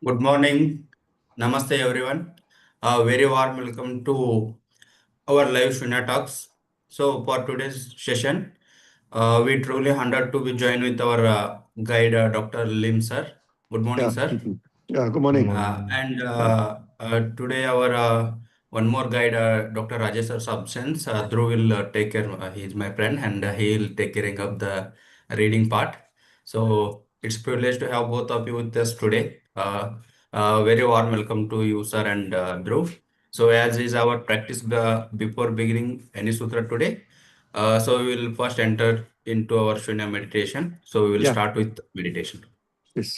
Good morning. Namaste, everyone. A very warm welcome to our live Shunya Talks. So, for today's session, we truly honored to be joined with our guide, Dr. Lim, sir. Good morning, Yeah. sir. Yeah. Good Good morning. morning. And Yeah. today, our one more guide, Dr. Rajesh sir's absence. Dhruv will take care. He is my friend, and he will take care of the reading part. So it's privilege to have both of you with us today. Very warm welcome to you, sir, and Dhruv. So as is our practice before beginning any sutra today, so we will first enter into our Shunya meditation. So we will Yeah. start with meditation. Yes.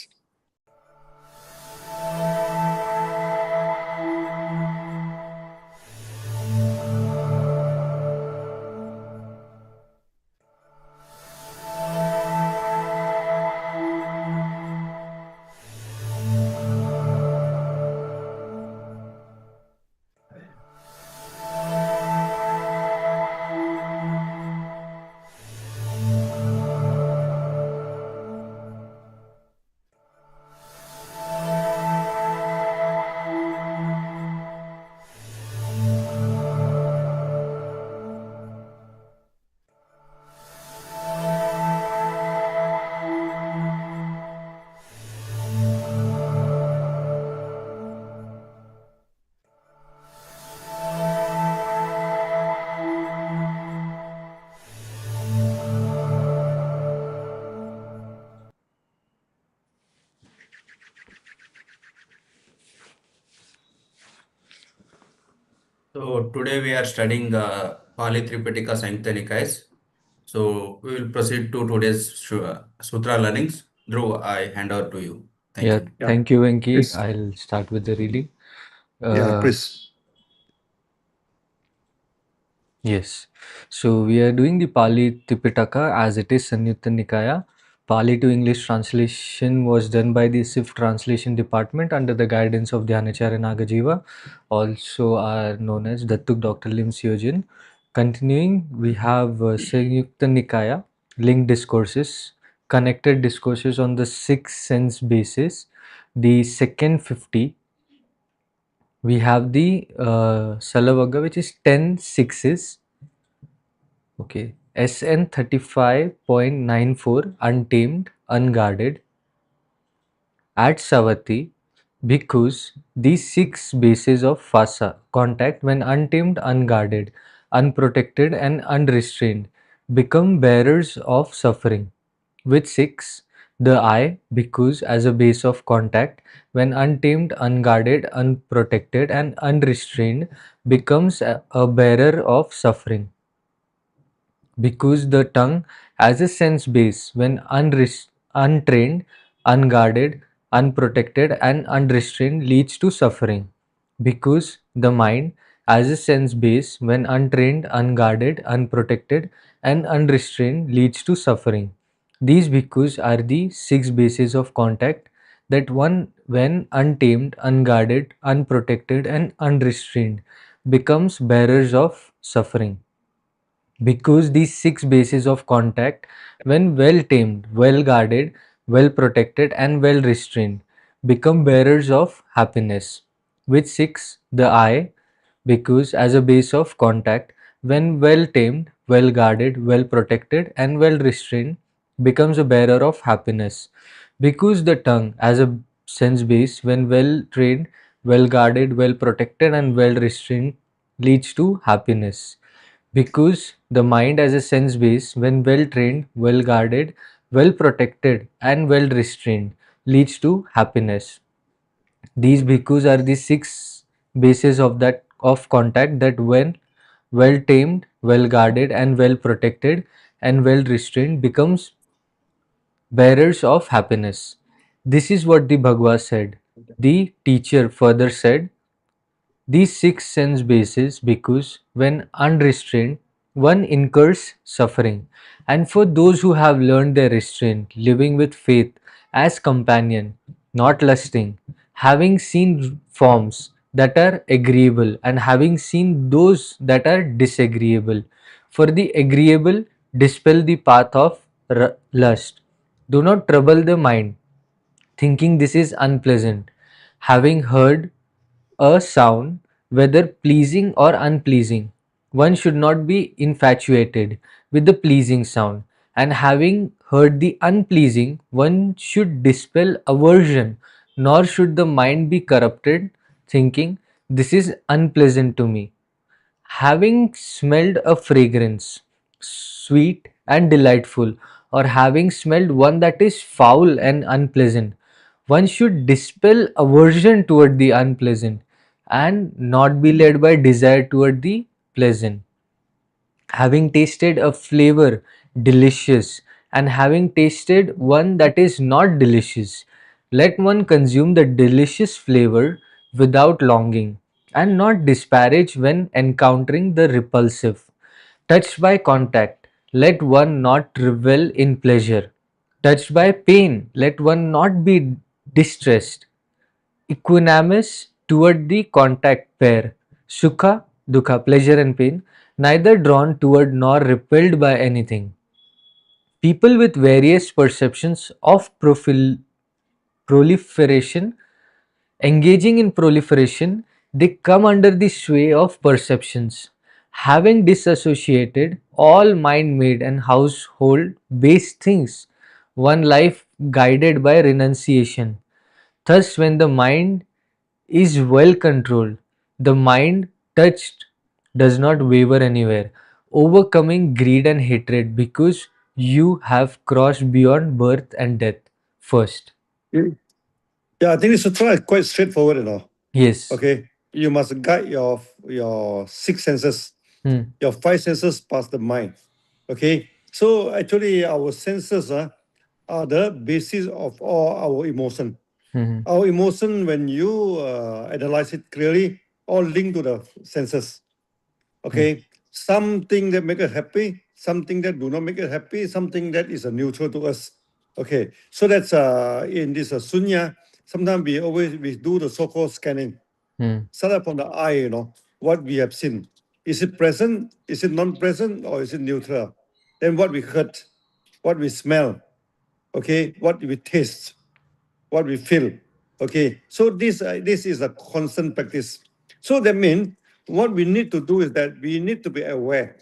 So today we are studying Pali Tripitaka Samhita Nikayas. So we will proceed to today's sutra learnings. Dhruv, I hand over to you. Thank Yeah, you. Yeah. thank you, Venki. Yes. I'll start with the reading. Yeah. Uh, Please. yes. So we are doing the Pali Tipitaka as it is Sanyutta Nikaya. Pali to English translation was done by the SIF Translation Department under the guidance of Dhyanacharya Nagajiva, also are known as Dattuk Dr. Lim Syogen. Continuing, we have Sanyutta Nikaya, linked discourses, connected discourses on the six sense basis, the second 50. We have the Salavagga, which is 10 sixes. Okay. SN 35.94 untamed, unguarded. At Savati, because these six bases of Fasa contact, when untamed, unguarded, unprotected, and unrestrained, become bearers of suffering. With six, the I, because as a base of contact, when untamed, unguarded, unprotected, and unrestrained, becomes a bearer of suffering. Because the tongue as a sense base, when untrained, unguarded, unprotected, and unrestrained, leads to suffering. Because the mind as a sense base, when untrained, unguarded, unprotected, and unrestrained, leads to suffering. These bhikkhus are the six bases of contact that one, when untamed, unguarded, unprotected, and unrestrained, becomes bearers of suffering. Because these six bases of contact, when well tamed, well guarded, well protected, and well restrained, become bearers of happiness. With six, the I, because as a base of contact, when well tamed, well guarded, well protected, and well restrained, becomes a bearer of happiness. Because the tongue, as a sense base, when well trained, well guarded, well protected, and well restrained, leads to happiness. Because the mind as a sense base, when well trained, well guarded, well protected, and well restrained, leads to happiness. These bhikkhus are the six bases of contact that when well tamed, well guarded, and well protected, and well restrained, becomes bearers of happiness. This is what the Bhagavad said. The teacher further said, these six sense bases, because when unrestrained, one incurs suffering. And for those who have learned their restraint, living with faith as companion, not lusting, having seen forms that are agreeable and having seen those that are disagreeable, for the agreeable, dispel the path of lust. Do not trouble the mind, thinking this is unpleasant. Having heard a sound, whether pleasing or unpleasing, one should not be infatuated with the pleasing sound, and having heard the unpleasing, one should dispel aversion, nor should the mind be corrupted, thinking, "This is unpleasant to me." Having smelled a fragrance, sweet and delightful, or having smelled one that is foul and unpleasant, one should dispel aversion toward the unpleasant and not be led by desire toward the pleasant. Having tasted a flavor delicious and having tasted one that is not delicious, let one consume the delicious flavor without longing and not disparage when encountering the repulsive. Touched by contact, let one not revel in pleasure. Touched by pain, let one not be distressed. Equanimous toward the contact pair, sukha, dukha, pleasure and pain, neither drawn toward nor repelled by anything. People with various perceptions of proliferation, engaging in proliferation, they come under the sway of perceptions. Having disassociated all mind made and household based things, one life guided by renunciation. Thus, when the mind is well controlled, the mind touched does not waver anywhere, overcoming greed and hatred because you have crossed beyond birth and death first. Yeah, I think the sutra is quite straightforward. Yes. Okay, you must guide your six senses, Hmm. your five senses past the mind. Okay, so actually our senses are the basis of all our emotion. Hmm. Our emotion, when you analyze it clearly, all linked to the senses. Okay, something that make us happy, something that do not make us happy, something that is neutral to us. Okay, so that's in this sunya. Sometimes we do the so-called scanning. Hmm. Start from the eye, what we have seen. Is it present? Is it non-present? Or is it neutral? Then what we heard, what we smell, okay, what we taste, what we feel. Okay, so this is a constant practice. So that means what we need to do is that we need to be aware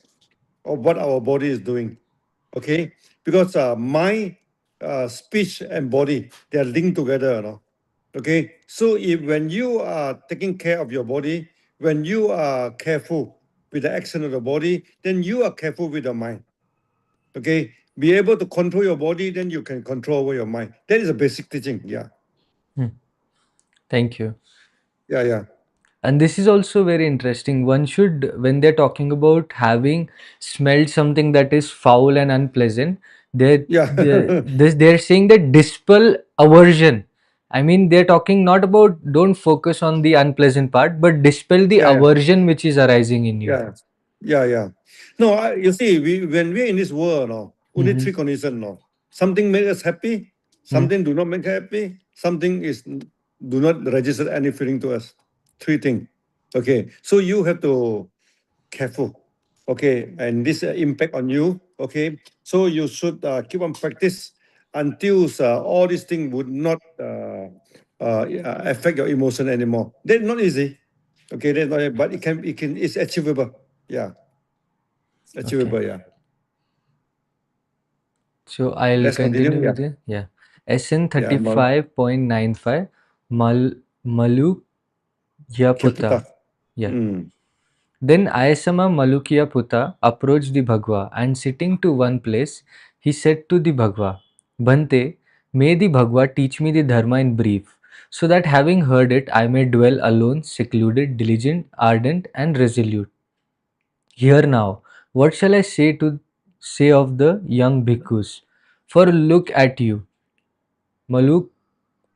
of what our body is doing. Okay, because mind, speech, and body, they are linked together. Okay, so if when you are taking care of your body, when you are careful with the action of the body, then you are careful with the mind. Okay, be able to control your body, then you can control over your mind. That is a basic teaching. Yeah, Thank you. yeah. And this is also very interesting. One should, when they're talking about having smelled something that is foul and unpleasant, Yeah. they're saying that dispel aversion. I mean, they're talking not about don't focus on the unpleasant part, but dispel the Yeah. aversion which is arising in you. Yeah. No, you see, when we're in this world, only three conditions. Something make us happy, something do not make us happy, something is do not register any feeling to us. Three things. Okay, so you have to careful. Okay, and this impact on you. Okay, so you should keep on practice until all these things would not affect your emotion anymore. That's not easy. Okay, that's not, but it's achievable. Yeah, achievable. Yeah. So I'll Let's continue. continue with Yeah. it. Yeah. SN Yeah. 35.95 Maluk Yaputa. Keputa. Yeah. Mm. Then Ayasama Malukya approached the Bhagwa and sitting to one place, he said to the Bhagwa, Bhante, may the Bhagwa teach me the Dharma in brief, so that having heard it, I may dwell alone, secluded, diligent, ardent, and resolute. Hear now, what shall I say of the young bhikkhus? For look at you, Maluk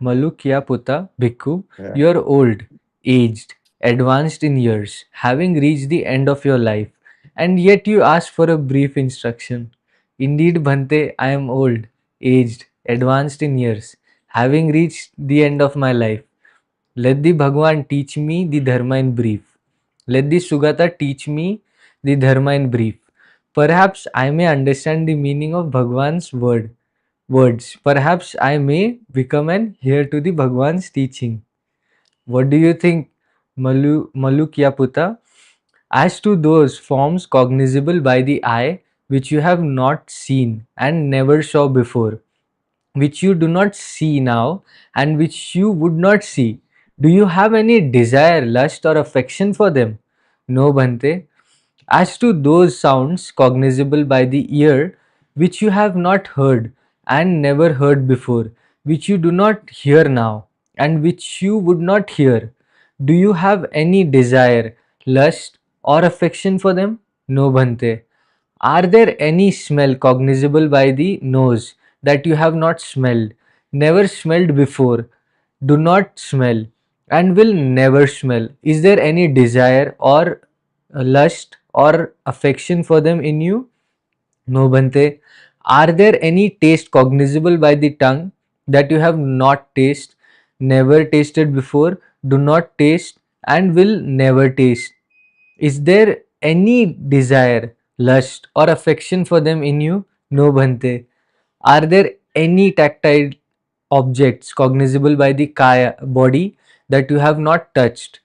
Malukyaputta Bhikkhu, Yeah. you are old, aged, advanced in years, having reached the end of your life, and yet you ask for a brief instruction. Indeed, Bhante, I am old, aged, advanced in years, having reached the end of my life. Let the Bhagwan teach me the Dharma in brief. Let the Sugata teach me the Dharma in brief. Perhaps I may understand the meaning of Bhagwan's words. Perhaps I may become an heir to the Bhagwan's teaching. What do you think, Malukyaputa? As to those forms cognizable by the eye, which you have not seen and never saw before, which you do not see now and which you would not see, do you have any desire, lust, or affection for them? No, Bhante. As to those sounds cognizable by the ear, which you have not heard and never heard before, which you do not hear now, and which you would not hear, do you have any desire, lust, or affection for them? No, Bhante. Are there any smell cognizable by the nose that you have not smelled, never smelled before, do not smell, and will never smell? Is there any desire or lust or affection for them in you? No, Bhante. Are there any taste cognizable by the tongue that you have not tasted, never tasted before, do not taste, and will never taste? Is there any desire, lust, or affection for them in you? No, Bhante. Are there any tactile objects cognizable by the kaya body that you have not touched,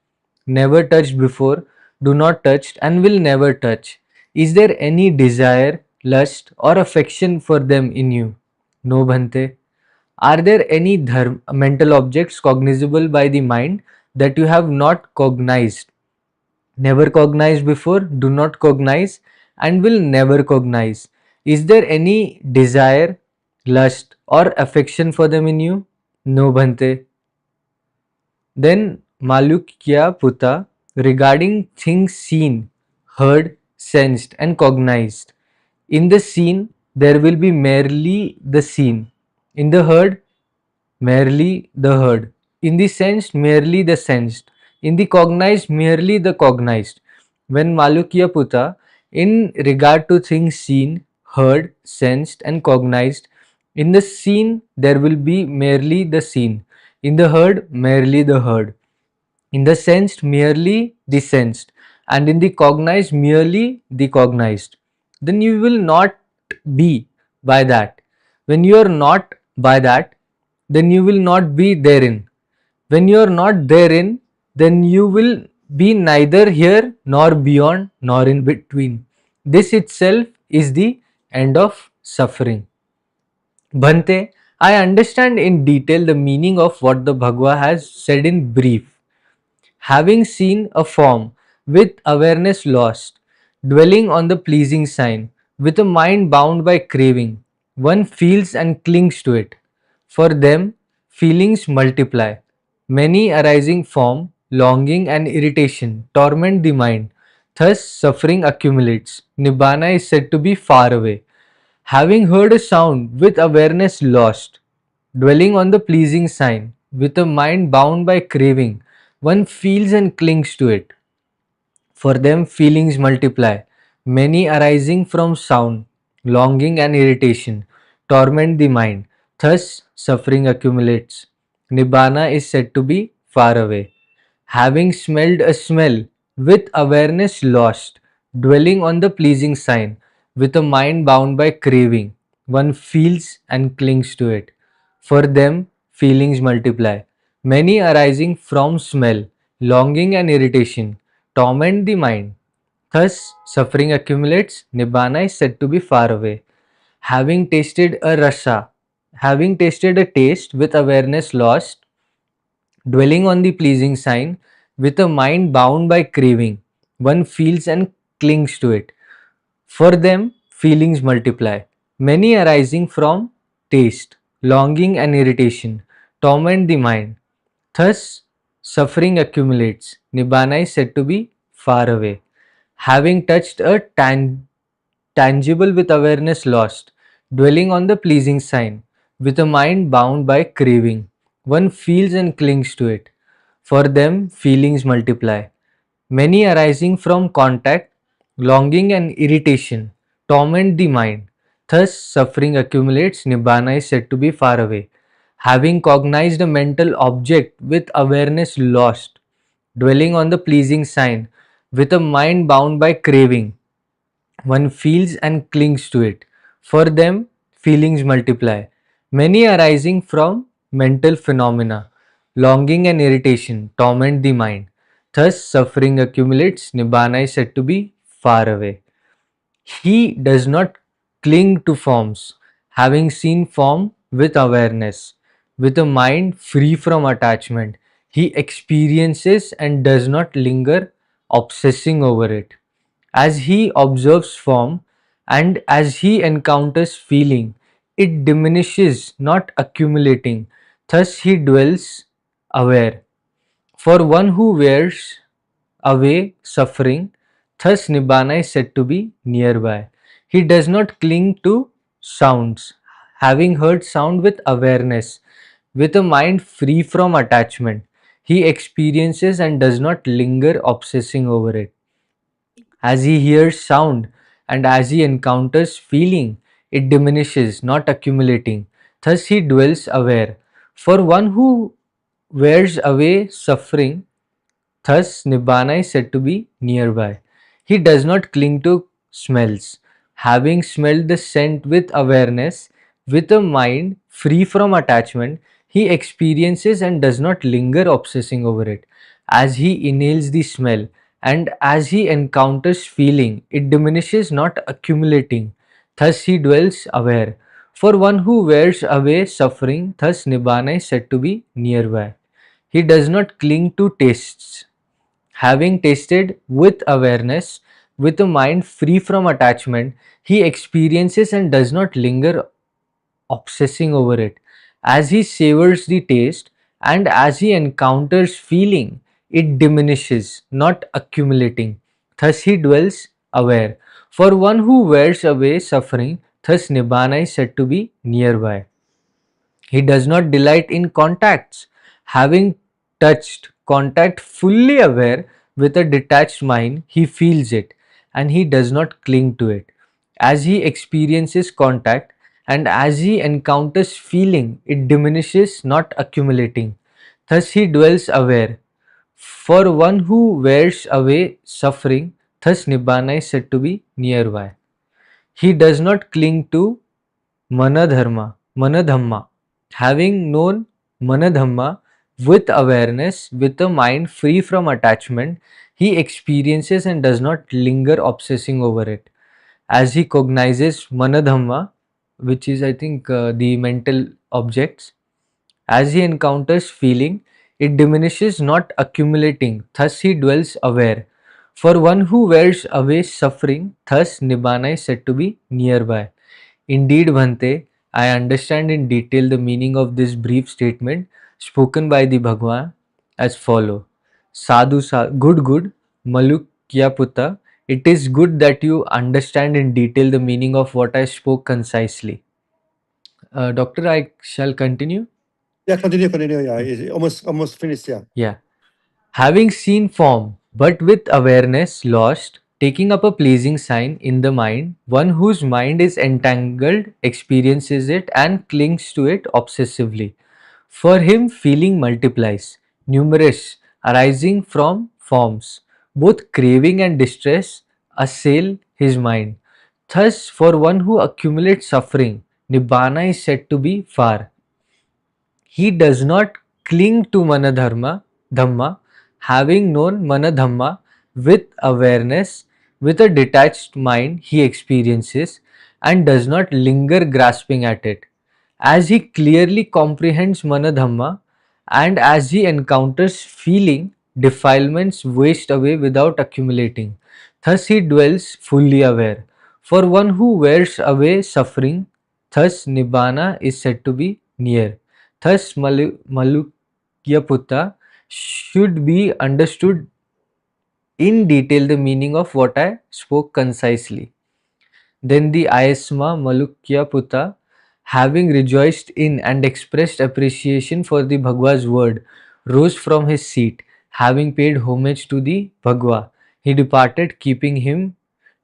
never touched before, do not touch, and will never touch? Is there any desire, lust, or affection for them in you? No, Bhante. Are there any mental objects cognizable by the mind that you have not cognized, never cognized before, do not cognize, and will never cognize? Is there any desire, lust, or affection for them in you? No, Bhante. Then Malukya Puta, regarding things seen, heard, sensed, and cognized. In the seen, there will be merely the seen. In the heard, merely the heard. In the sensed, merely the sensed. In the cognized, merely the cognized. When Malukya Puta, in regard to things seen, heard, sensed, and cognized, in the seen there will be merely the seen. In the heard, merely the heard. In the sensed, merely the sensed. And in the cognized, merely the cognized. Then you will not be by that. When you are not by that, then you will not be therein. When you are not therein, then you will be neither here nor beyond nor in between. This itself is the end of suffering. Bhante, I understand in detail the meaning of what the Bhagava has said in brief. Having seen a form with awareness lost, dwelling on the pleasing sign, with a mind bound by craving, one feels and clings to it. For them, feelings multiply. Many arising from longing and irritation torment the mind. Thus, suffering accumulates. Nibbana is said to be far away. Having heard a sound with awareness lost, dwelling on the pleasing sign, with a mind bound by craving, one feels and clings to it. For them, feelings multiply, many arising from sound, longing, and irritation, torment the mind. Thus, suffering accumulates. Nibbana is said to be far away. Having smelled a smell with awareness lost, dwelling on the pleasing sign, with a mind bound by craving, one feels and clings to it. For them, feelings multiply, many arising from smell, longing, and irritation, torment the mind. Thus, suffering accumulates. Nibbana is said to be far away. Having tasted a rasa, having tasted a taste with awareness lost, dwelling on the pleasing sign, with a mind bound by craving, one feels and clings to it. For them, feelings multiply, many arising from taste, longing, and irritation, torment the mind. Thus, suffering accumulates. Nibbana is said to be far away. Having touched a tangible with awareness lost, dwelling on the pleasing sign, with a mind bound by craving, one feels and clings to it. For them, feelings multiply, many arising from contact, longing, and irritation, torment the mind. Thus, suffering accumulates. Nibbana is said to be far away. Having cognized a mental object with awareness lost, dwelling on the pleasing sign, with a mind bound by craving, one feels and clings to it. For them, feelings multiply, many arising from mental phenomena, Longing and irritation torment the mind. Thus, suffering accumulates. Nibbana is said to be far away. He does not cling to forms, having seen form with awareness, with a mind free from attachment. He experiences and does not linger, obsessing over it. As he observes form and as he encounters feeling, it diminishes, not accumulating. Thus, he dwells aware. For one who wears away suffering, thus Nibbana is said to be nearby. He does not cling to sounds, having heard sound with awareness, with a mind free from attachment. He experiences and does not linger obsessing over it. As he hears sound and as he encounters feeling, it diminishes, not accumulating. Thus he dwells aware. For one who wears away suffering, thus, Nibbana is said to be nearby. He does not cling to smells. Having smelled the scent with awareness, with a mind free from attachment, he experiences and does not linger obsessing over it. As he inhales the smell and as he encounters feeling, it diminishes, not accumulating. Thus, he dwells aware. For one who wears away suffering, thus Nibbana is said to be nearby. He does not cling to tastes. Having tasted with awareness, with a mind free from attachment, he experiences and does not linger obsessing over it. As he savors the taste and as he encounters feeling, it diminishes, not accumulating. Thus he dwells aware. For one who wears away suffering, thus Nibbana is said to be nearby. He does not delight in contacts. Having touched contact fully aware with a detached mind, he feels it and he does not cling to it. As he experiences contact and as he encounters feeling, it diminishes, not accumulating. Thus he dwells aware. For one who wears away suffering, thus Nibbana is said to be nearby. He does not cling to Manadhamma. Having known Manadhamma with awareness, with a mind free from attachment, he experiences and does not linger obsessing over it. As he cognizes Manadhamma, which is, I think, the mental objects, as he encounters feeling, it diminishes, not accumulating. Thus, he dwells aware. For one who wears away suffering, thus Nibbana is said to be nearby. Indeed, Bhante, I understand in detail the meaning of this brief statement spoken by the Bhagwan as follow. Good, Malukya Putta. It is good that you understand in detail the meaning of what I spoke concisely. Doctor, I shall continue. Yeah, continue. Yeah, it's almost finished. Yeah. Yeah. Having seen form, but with awareness lost, taking up a pleasing sign in the mind, one whose mind is entangled experiences it and clings to it obsessively. For him, feeling multiplies, numerous, arising from forms. Both craving and distress assail his mind. Thus, for one who accumulates suffering, Nibbana is said to be far. He does not cling to Dhamma, having known Dhamma with awareness, with a detached mind he experiences and does not linger grasping at it. As he clearly comprehends Dhamma and as he encounters feeling, defilements waste away without accumulating. Thus he dwells fully aware. For one who wears away suffering, thus Nibbana is said to be near. Thus, Malukyaputta should be understood in detail the meaning of what I spoke concisely. Then the Ayasma Malukyaputta, having rejoiced in and expressed appreciation for the Bhagwa's word, rose from his seat. Having paid homage to the Bhagwa, he departed, keeping him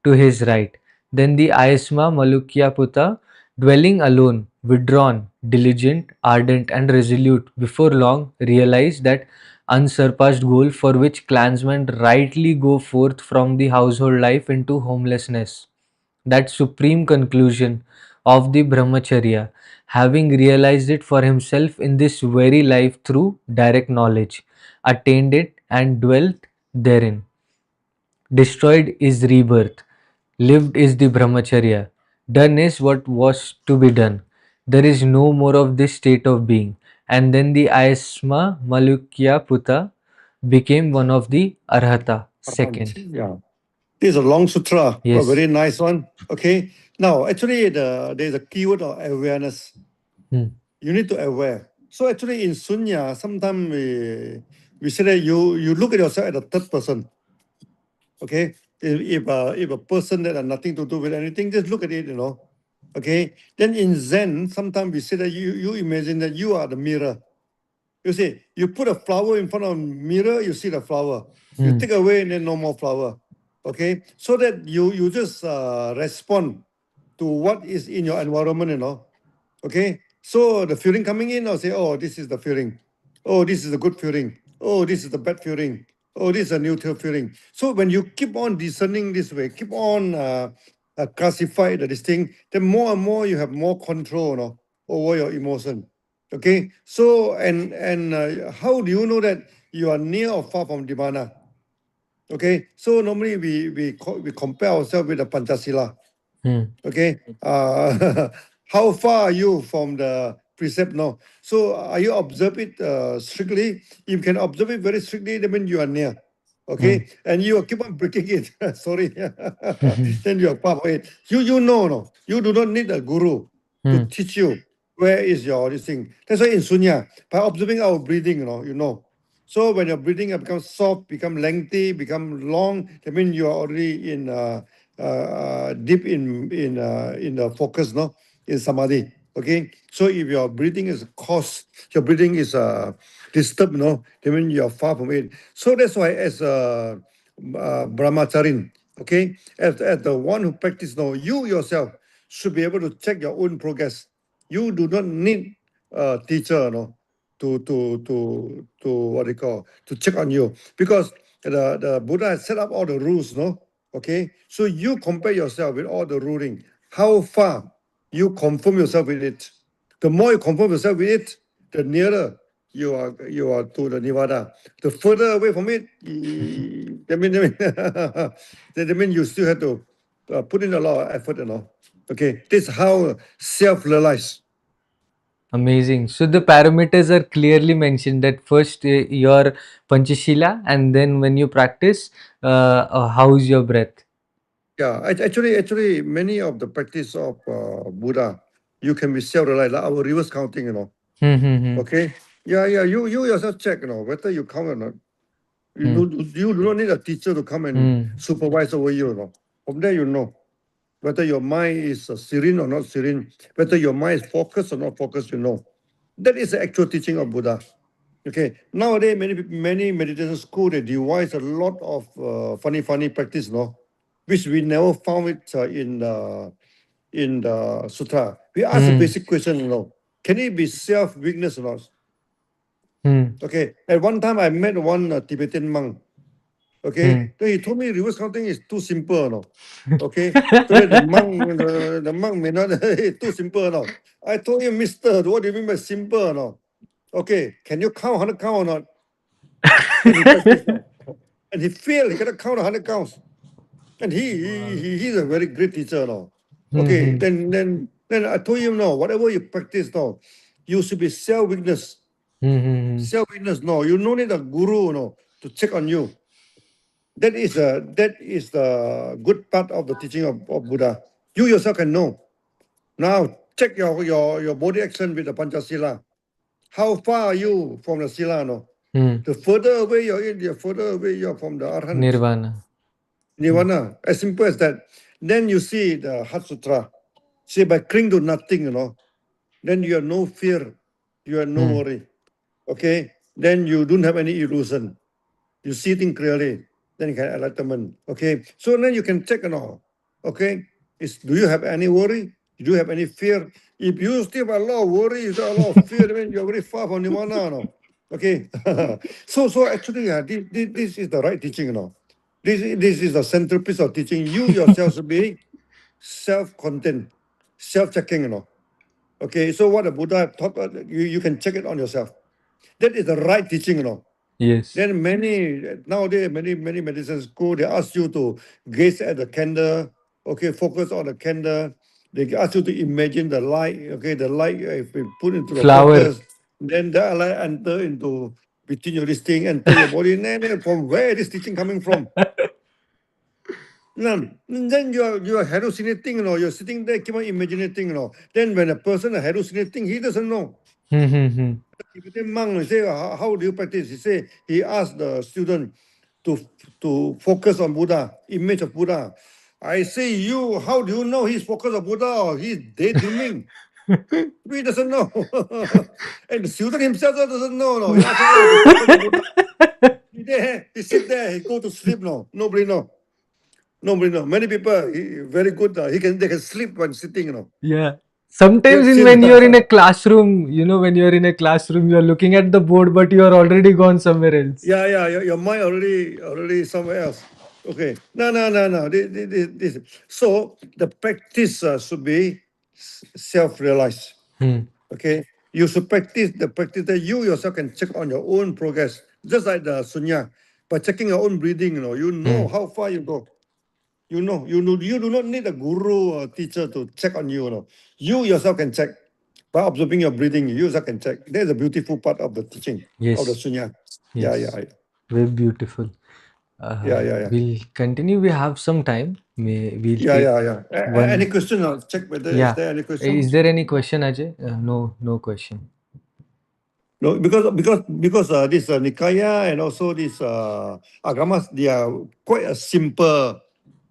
to his right. Then the Ayasma Malukyaputta, dwelling alone, withdrawn, diligent, ardent, and resolute, before long realized that unsurpassed goal for which clansmen rightly go forth from the household life into homelessness. That supreme conclusion of the Brahmacharya, having realized it for himself in this very life through direct knowledge, attained it and dwelt therein. Destroyed is rebirth, lived is the Brahmacharya, done is what was to be done. There is no more of this state of being. And then the Ayasma Malukya Puta became one of the Arhata, second. Yeah. This is a long sutra, a Yes. very nice one. Okay. Now, actually, there's a keyword of awareness. Hmm. You need to aware. So actually, in Sunya, sometimes we say that you look at yourself at the third person. Okay. If a person that has nothing to do with anything, just look at it. Okay. Then in Zen, sometimes we say that you imagine that you are the mirror. You see, you put a flower in front of a mirror, you see the flower. You take away, and then no more flower. Okay, so that you just respond to what is in your environment. Okay, so the feeling coming in, I'll say, oh, this is the feeling. Oh, this is a good feeling. Oh, this is the bad feeling. Oh, this is a neutral feeling. So when you keep on discerning this way, keep on classify this thing, then more and more you have more control, over your emotion. Okay, so and how do you know that you are near or far from Nirvana? Okay, so normally we compare ourselves with the Panchasila. Okay, how far are you from the precept now? So are you observe it strictly? If you can observe it very strictly, that means you are near. Okay, and you keep on breaking it. Sorry, then you are far from it. You know, no, you do not need a guru to teach you where is your this thing. That's why in Sunya, by observing our breathing, you know. So when your breathing becomes soft, become lengthy, become long, that means you are already in deep in the focus, no, in samadhi. Okay, so if your breathing is coarse, your breathing is disturbed, no, that means you are far from it. So that's why as brahmacharin, okay, as the one who practice, no, you yourself should be able to check your own progress. You do not need a teacher, no, to what they call to check on you, because the Buddha has set up all the rules, no. Okay, so you compare yourself with all the ruling. How far you conform yourself with it? The more you conform yourself with it, the nearer you are to the nirvana. The further away from it, that mean you still have to put in a lot of effort, Okay, this is how self-realize. Amazing. So the parameters are clearly mentioned that first your Panchashila, and then when you practice, how's your breath? Yeah, actually, many of the practice of Buddha, you can be self-realized, like our reverse counting. Okay. Yeah. You yourself check, whether you count or not. You do not need a teacher to come and supervise over you. From there, you know whether your mind is serene or not serene, whether your mind is focused or not focused. That is the actual teaching of Buddha. Okay. Nowadays, many meditation school they devise a lot of funny practice, which we never found it in the sutra. We ask a basic question, can it be self-weakness or not? Okay. At one time, I met one Tibetan monk. Okay. Then he told me reverse counting is too simple, Okay. So that the monk may not too simple, I told him, Mister, what do you mean by simple, Okay. Can you count 100 count or not? And he practiced, and he failed. He cannot count 100 counts. And he's a very great teacher, Okay. Then I told him, whatever you practice, you should be self-witness. Self-witness, you don't need a guru, to check on you. That is the good part of the teaching of Buddha. You yourself can know. Now check your body action with the Panchasila. How far are you from the Sila? The further away you're in, the further away you're from the Arhat. Nirvana. As simple as that. Then you see the Heart Sutra. See, by cling to nothing, then you have no fear, you have no worry. Okay? Then you don't have any illusion. You see things clearly. Then you can enlightenment. Okay? So then you can check, Okay? Do you have any worry? Do you have any fear? If you still have a lot of worry, you have a lot of fear, then you're very far from Nirvana, Okay? so actually, this is the right teaching, This is the centerpiece of teaching. You yourself should be self-contained, self-checking, Okay, so what the Buddha taught, you can check it on yourself. That is the right teaching. Yes. Then nowadays many medicine school, they ask you to gaze at the candle, okay, focus on the candle. They ask you to imagine the light, okay, the light if we put into the Flower. focus, then that light enter into between your this thing, enter your body. Then from where is this teaching coming from? No, then you are hallucinating, You're sitting there, keep on imagining, Then when a person is hallucinating, he doesn't know. Hmm. Tibetan monk he say, how do you practice? He say he asked the student to focus on Buddha, image of Buddha. I say, how do you know he's focused on Buddha or he's daydreaming? He doesn't know. And the student himself also doesn't know. No. He asked him, to focus on Buddha. He sit there, he go to sleep. No. Nobody know. Nobody know. Many people, very good. They can sleep when sitting. Yeah. You Sometimes have seen. when you're in a classroom, when you're in a classroom, you're looking at the board, but you are already gone somewhere else. Yeah, your mind already somewhere else. Okay. No. This. So the practice should be self-realized. Okay. You should practice the practice that you yourself can check on your own progress, just like the sunya. By checking your own breathing, you know how far you go. You do not need a guru or teacher to check on you. You yourself can check by observing your breathing. You yourself can check. There's a beautiful part of the teaching of the Yes. sunya. Yes. Yeah. Very beautiful. Yeah. We'll continue. We have some time. We'll take Yeah. Any one. question? I'll check whether Yeah. is there any Is questions? there any question, Ajay? No question. No, because this Nikaya and also this Agamas, they are quite a simple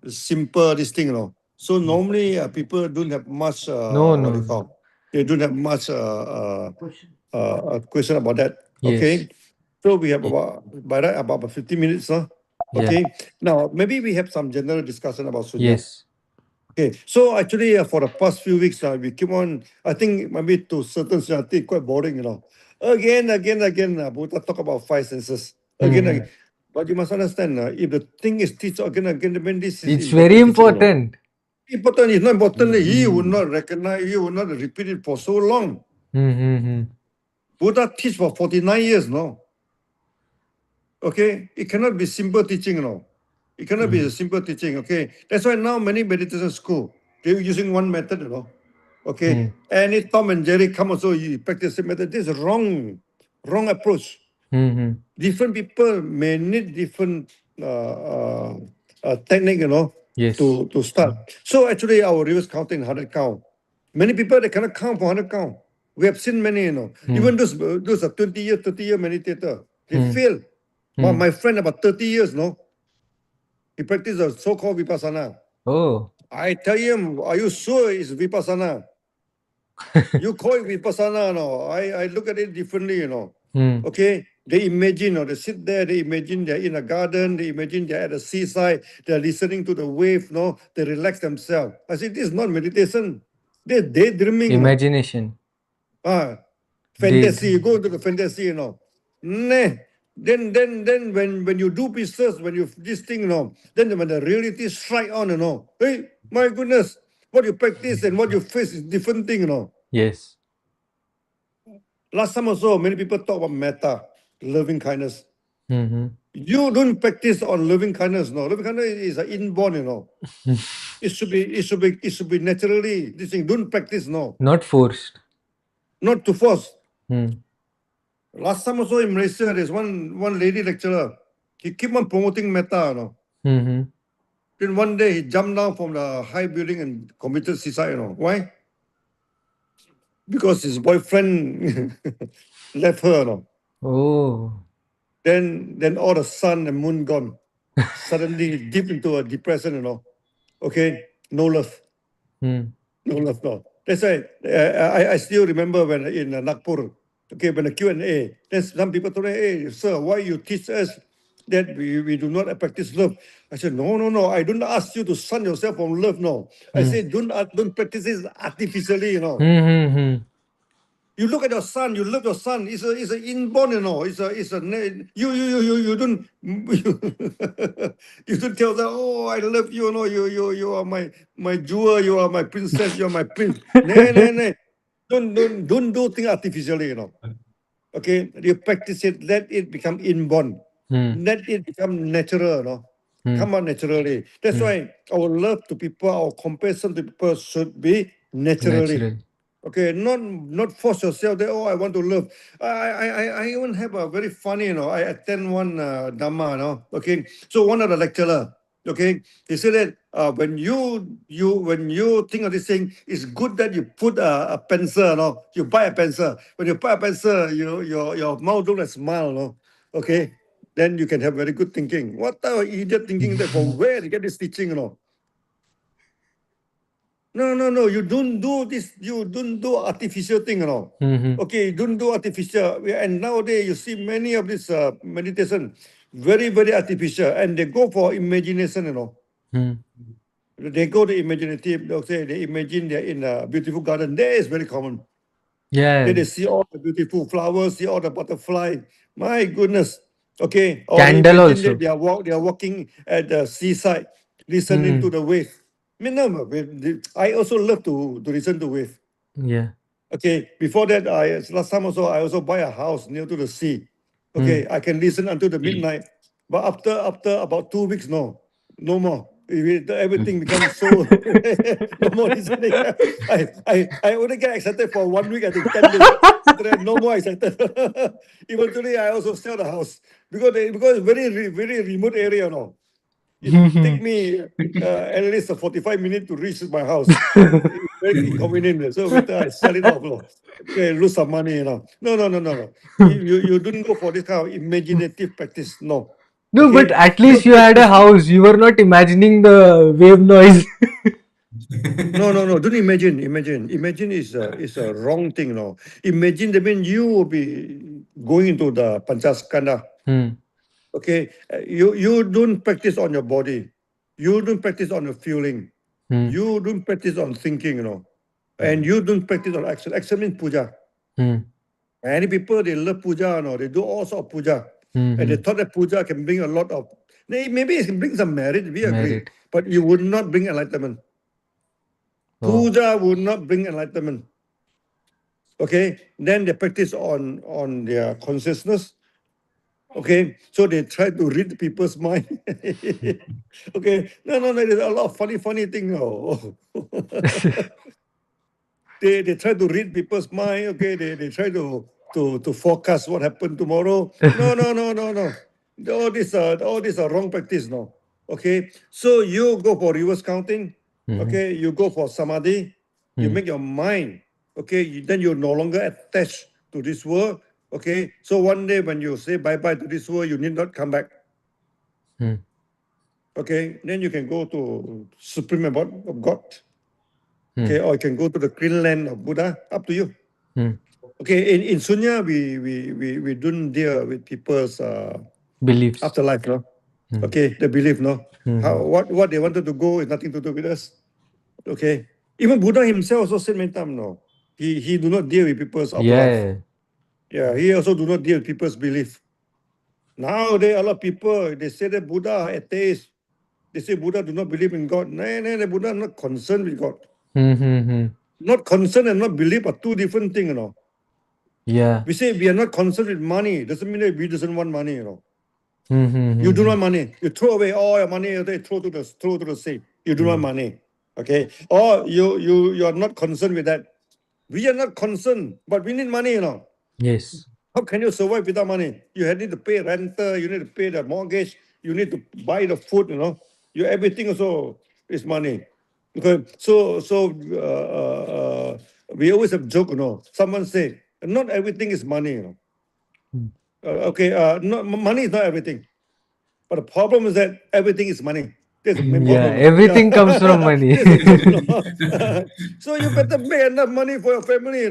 this thing, So normally people don't have much No, what do you no. call? They don't have much question about that. Okay. Yes. So we have about 50 minutes, Yeah. Okay. Now maybe we have some general discussion about Sunya. Yes. Okay, so actually for the past few weeks, we keep on, I think maybe to certain extent, I think quite boring, Again, Buddha talk about five senses. Again. But you must understand, if the thing is teach again, then this is It's very important. important. Important is not important. He would not recognize, he would not repeat it for so long. Buddha teach for 49 years, no? Okay, it cannot be simple teaching, It cannot be a simple teaching, okay? That's why now many meditation school, they're using one method, Okay, any Tom and Jerry come also, you practice the method. This is wrong approach. Different people may need different technique, Yes. to start. So actually, our reverse counting 100 count. Many people they cannot count for 100 count. We have seen many, even those are 20-year, 30-year meditator, they fail. But my friend about 30 years, he practiced the so-called vipassana. Oh. I tell him, are you sure it's vipassana? You call it vipassana, no? I look at it differently, Okay, they imagine, they sit there, they imagine they're in a garden, they imagine they're at the seaside, they're listening to the wave, they relax themselves. I said, this is not meditation. They're daydreaming. Imagination. Fantasy, you go into the fantasy, Nah. Then when you do business, when you this thing, then when the reality strike on, hey, my goodness, what you practice and what you face is different thing, Yes. Last time also, many people talk about metta, loving kindness. Mm-hmm. You don't practice on loving kindness, no. Loving kindness is an inborn, It should be naturally. This thing, don't practice, no. Not forced. Not to force. Last time also in Malaysia, there's one lady lecturer. He keep on promoting metta, Then one day he jumped down from the high building and committed suicide, Why? Because his boyfriend left her, Oh. Then all the sun and moon gone. Suddenly deep into a depression, Okay, no love. No love, no. That's why I still remember when in Nagpur, okay, when the Q&A, then some people told me, hey, sir, why you teach us that we do not practice love? I said, no, I don't ask you to sun yourself from love, no. I said, don't practice this artificially, You look at your son. You love your son. It's a inborn. You don't you don't tell them. Oh, I love you. You are my jewel. You are my princess. You are my prince. Nay, nay, nay. Don't do things artificially. Okay, you practice it. Let it become inborn. Let it become natural. Come out naturally. That's why our love to people, our compassion to people should be naturally. Natural. Okay, not force yourself that, oh, I want to love. I even have a very funny, I attend one Dhamma, okay. So one of the lecturer, okay, he said that when you think of this thing, it's good that you put a pencil, you buy a pencil. When you buy a pencil, your mouth don't smile, okay. Then you can have very good thinking. What type of idiot thinking that from where you get this teaching? No. You don't do this. You don't do artificial thing, Okay, you don't do artificial. And nowadays you see many of this meditation, very, very artificial, and they go for imagination, They go to imaginative. They'll say they imagine they're in a beautiful garden. That is very common. Yeah. Then they see all the beautiful flowers, see all the butterfly. My goodness. Okay. Or Candle imagine also. that they are walking at the seaside, listening to the wave. I also love to listen to wave. Yeah. Okay. Before that, last time also I also buy a house near to the sea. Okay. I can listen until the midnight. But after about 2 weeks, no more. Everything becomes so no more listening. I only get excited for 1 week, I think 10 days. After that, no more excited. Eventually, I also sell the house because it's very remote area, It take me at least 45 minutes to reach my house. It's very inconvenient. So better I sell it off. Okay, lose some money. No. You don't go for this kind of imaginative practice. No. No, Okay. but at least you had a house. You were not imagining the wave noise. No. Don't imagine. Imagine is a wrong thing. No. Imagine that means you will be going into the Panchaskanda. Okay. You don't practice on your body. You don't practice on your feeling. You don't practice on thinking. And you don't practice on action. Action means puja. Many people, they love puja. They do all sorts of puja. And they thought that puja can bring a lot of. Maybe it can bring some merit. We agree. Merit. But you would not bring enlightenment. Oh. Puja would not bring enlightenment. Okay, then they practice on their consciousness. Okay, so they try to read people's mind. Okay, no, there's a lot of funny thing. They try to read people's mind. Okay, they try to forecast what happened tomorrow. No. All these are wrong practice. No. Okay, so you go for reverse counting. Okay, you go for samadhi. You make your mind. Okay, then you're no longer attached to this world. Okay, so one day when you say bye-bye to this world, you need not come back. Okay, then you can go to supreme abode of God. Okay, or you can go to the green land of Buddha. Up to you. Okay, in Sunya, we don't deal with people's Beliefs. afterlife, no? Okay, the belief, no? What they wanted to go is nothing to do with us. Okay, even Buddha himself also said many times, no, he do not deal with people's afterlife. Yeah, he also do not deal with people's belief. Nowadays, a lot of people, they say that Buddha are atheists. They say Buddha do not believe in God. No, Buddha not concerned with God. Not concerned and not believe are two different things, Yeah. We say we are not concerned with money. Doesn't mean that we doesn't want money, You do not want money. You throw away all your money, they throw to the sea. You do not want money. Okay? Or you are not concerned with that. We are not concerned, but we need money, Yes. How can you survive without money? You need to pay rental, you need to pay the mortgage, you need to buy the food, You everything also is money. Okay, so we always have joke, Someone say, not everything is money, money is not everything. But the problem is that everything is money. That's the main Yeah. problem. Everything comes from money. That's the joke, So you better make enough money for your family,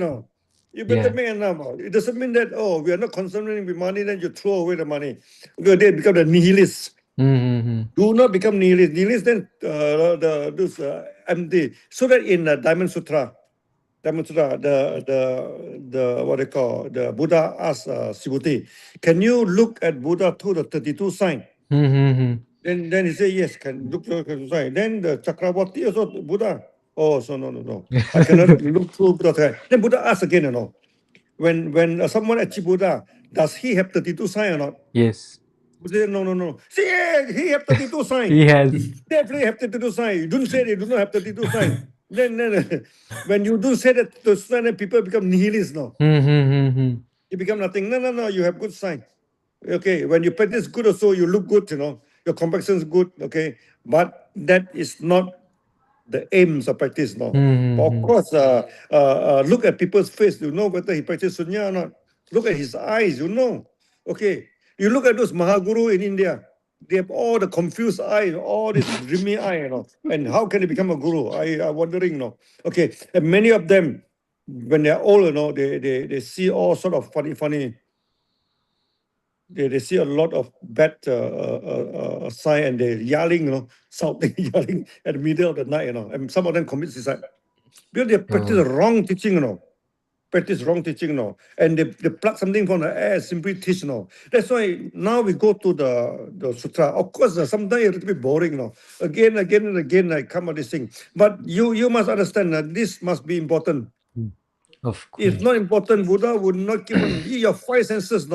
You better Yeah. make enough. It doesn't mean that, we are not concerned with money, then you throw away the money. Because they become the nihilists. Do not become nihilist. Nihilist then empty. So that in the Diamond Sutra, Dhammapada, the what they call the Buddha asked Subhuti, can you look at Buddha through the 32 sign? Then he said, yes, can look through the 32 sign. Then the Chakravarti also Buddha. Oh, so no. I cannot look through Buddha. Then Buddha asked again, when someone achieve Buddha, does he have 32 sign or not? Yes. Buddha said, no. See, he have 32 sign. He has. Definitely have 32 sign. You don't say they do not have 32 sign. Then when you do say that to sign, then people become nihilists now. You become nothing. No. You have good sign. Okay. When you practice good also, you look good, your complexion is good. Okay. But that is not the aims of practice now. But of course, look at people's face. You know whether he practice sunya or not. Look at his eyes. You know. Okay. You look at those Mahaguru in India. They have all the confused eye, all this dreamy eye, And how can they become a guru? I'm wondering, Okay. And many of them, when they're old, they see all sort of funny. They see a lot of bad sign and they're yelling, shouting, yelling at the middle of the night, and some of them commit suicide. Because they practice the wrong teaching, practice wrong teaching, and they pluck something from the air, simply teach, That's why now we go to the sutra. Of course, sometimes it's a little bit boring, Again and again, I come at this thing. But you must understand that this must be important. Of course. If not important, Buddha would not give your five senses,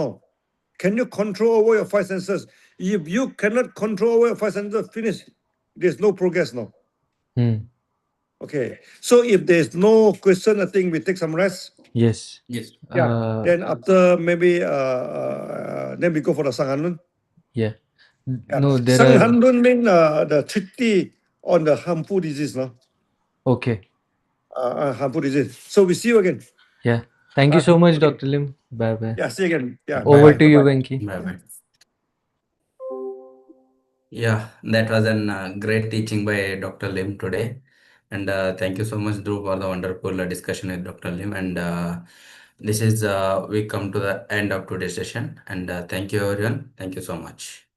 Can you control over your five senses? If you cannot control over your five senses, finish. There's no progress now. Okay. So if there's no question, I think we take some rest. Yes. Yes. Yeah. Then after maybe then we go for the Sanghanun. Yeah. Yeah. No, there are. Sanghanun mean the treaty on the harmful disease, no? Okay. Harmful disease. So we see you again. Yeah. Thank you so much, Okay. Dr. Lim. Bye. Yeah, see you again. Yeah. Over bye-bye, to you, bye-bye. Venki. Bye. Yeah, that was a great teaching by Dr. Lim today. And thank you so much, Dhruv, for the wonderful discussion with Dr. Lim. And this is, we come to the end of today's session. And thank you, everyone. Thank you so much.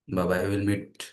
Bye bye. We'll meet.